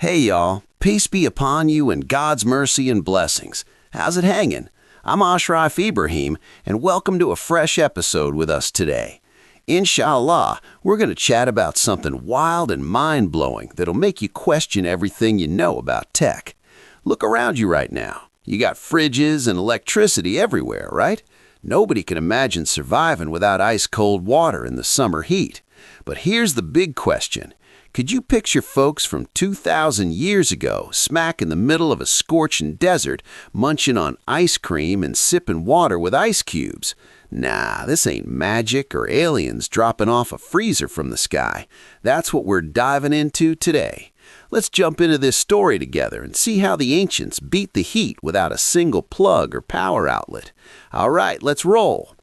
Hey y'all, peace be upon you and God's mercy and blessings. How's it hanging? I'm Ashraf Ibrahim, and welcome to a fresh episode with us today. Inshallah, we're going to chat about something wild and mind-blowing that'll make you question everything you know about tech. Look around you right now. You got fridges and electricity everywhere, right? Nobody can imagine surviving without ice-cold water in the summer heat. But here's the big question. Could you picture folks from 2,000 years ago smack in the middle of a scorching desert, munching on ice cream and sipping water with ice cubes? Nah, this ain't magic or aliens dropping off a freezer from the sky. That's what we're diving into today. Let's jump into this story together and see how the ancients beat the heat without a single plug or power outlet. All right, let's roll.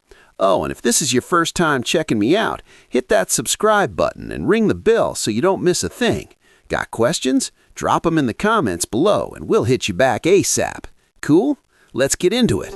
Oh, and if this is your first time checking me out, hit that subscribe button and ring the bell so you don't miss a thing. Got questions? Drop them in the comments below and we'll hit you back ASAP. Cool? Let's get into it.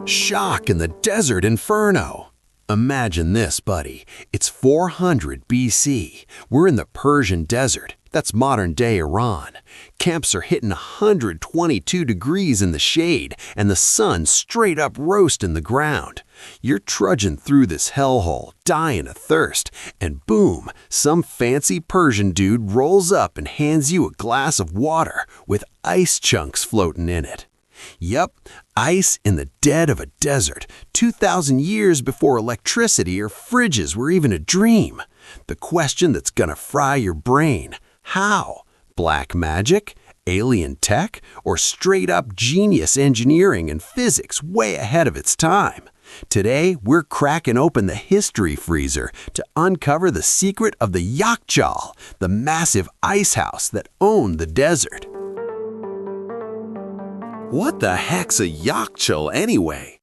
Shock in the desert inferno. Imagine this, buddy. It's 400 BC. We're in the Persian desert. That's modern-day Iran. Camps are hitting 122 degrees in the shade, and the sun straight up roasting the ground. You're trudging through this hellhole, dying of thirst, and boom, some fancy Persian dude rolls up and hands you a glass of water with ice chunks floating in it. Yep, ice in the dead of a desert, 2,000 years before electricity or fridges were even a dream. The question that's gonna fry your brain: how? Black magic? Alien tech? Or straight-up genius engineering and physics way ahead of its time? Today, we're cracking open the history freezer to uncover the secret of the Yakhchal, the massive ice house that owned the desert. What the heck's a Yakhchal anyway?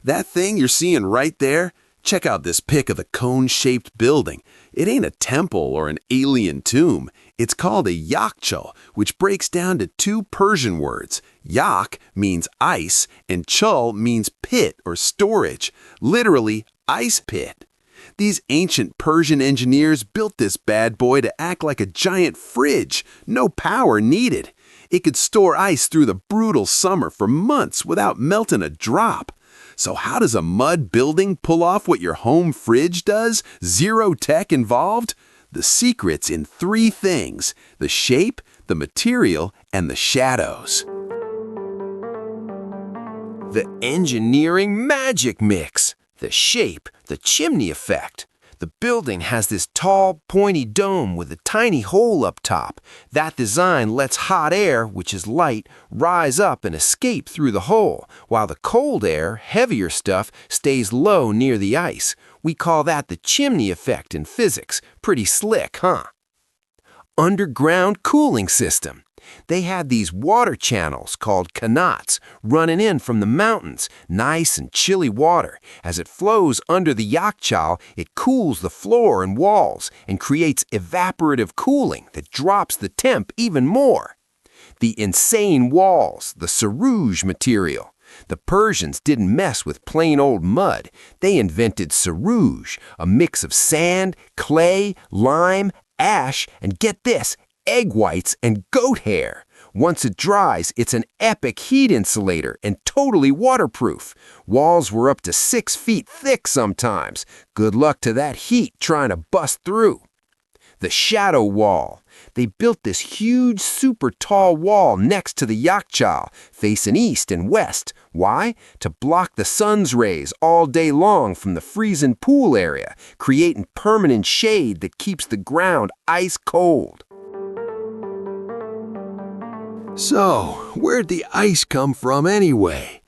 That thing you're seeing right there? Check out this pic of the cone-shaped building. It ain't a temple or an alien tomb. It's called a Yakhchal, which breaks down to two Persian words. Yakh means ice, and chul means pit or storage, literally ice pit. These ancient Persian engineers built this bad boy to act like a giant fridge, no power needed. It could store ice through the brutal summer for months without melting a drop. So how does a mud building pull off what your home fridge does? Zero tech involved? The secret's in three things: the shape, the material, and the shadows. The engineering magic mix. The shape, the chimney effect. The building has this tall, pointy dome with a tiny hole up top. That design lets hot air, which is light, rise up and escape through the hole, while the cold air, heavier stuff, stays low near the ice. We call that the chimney effect in physics. Pretty slick, huh? Underground cooling system. They had these water channels called qanats running in from the mountains, nice and chilly water. As it flows under the Yakhchal, it cools the floor and walls and creates evaporative cooling that drops the temp even more. The insane walls, the Sarooj material. The Persians didn't mess with plain old mud. They invented Sarooj, a mix of sand, clay, lime, ash, and get this, egg whites and goat hair. Once it dries, it's an epic heat insulator and totally waterproof. Walls were up to 6 feet thick sometimes. Good luck to that heat trying to bust through. The shadow wall. They built this huge, super tall wall next to the Yakhchal, facing east and west. Why? To block the sun's rays all day long from the freezing pool area, creating permanent shade that keeps the ground ice cold. So, where'd the ice come from anyway?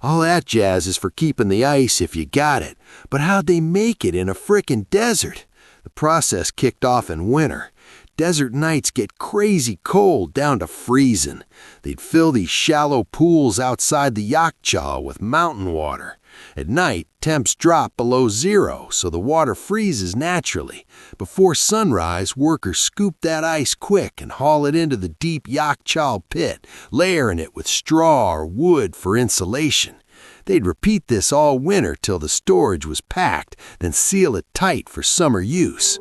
All that jazz is for keeping the ice if you got it, but how'd they make it in a frickin' desert? The process kicked off in winter. Desert nights get crazy cold down to freezing. They'd fill these shallow pools outside the Yakhchal with mountain water. At night, temps drop below zero, so the water freezes naturally. Before sunrise, workers scoop that ice quick and haul it into the deep Yakhchal pit, layering it with straw or wood for insulation. They'd repeat this all winter till the storage was packed, then seal it tight for summer use.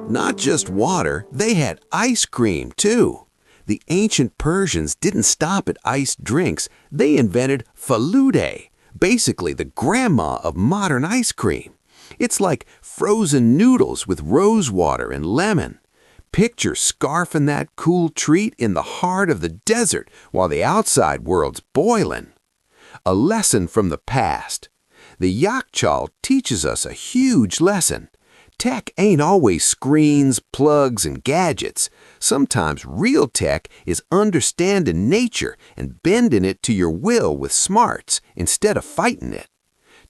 Not just water, they had ice cream too. The ancient Persians didn't stop at iced drinks. They invented Faloodeh, basically the grandma of modern ice cream. It's like frozen noodles with rose water and lemon. Picture scarfing that cool treat in the heart of the desert while the outside world's boiling. A lesson from the past. The Yakhchal teaches us a huge lesson. Tech ain't always screens, plugs, and gadgets. Sometimes real tech is understanding nature and bending it to your will with smarts instead of fighting it.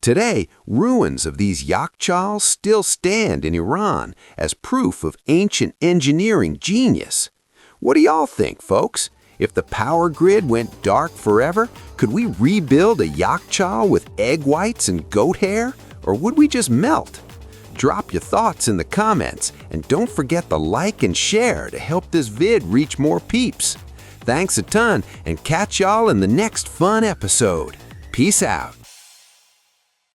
Today, ruins of these Yakhchals still stand in Iran as proof of ancient engineering genius. What do y'all think, folks? If the power grid went dark forever, could we rebuild a Yakhchal with egg whites and goat hair? Or would we just melt? Drop your thoughts in the comments, and don't forget to like and share to help this vid reach more peeps. Thanks a ton, and catch y'all in the next fun episode. Peace out.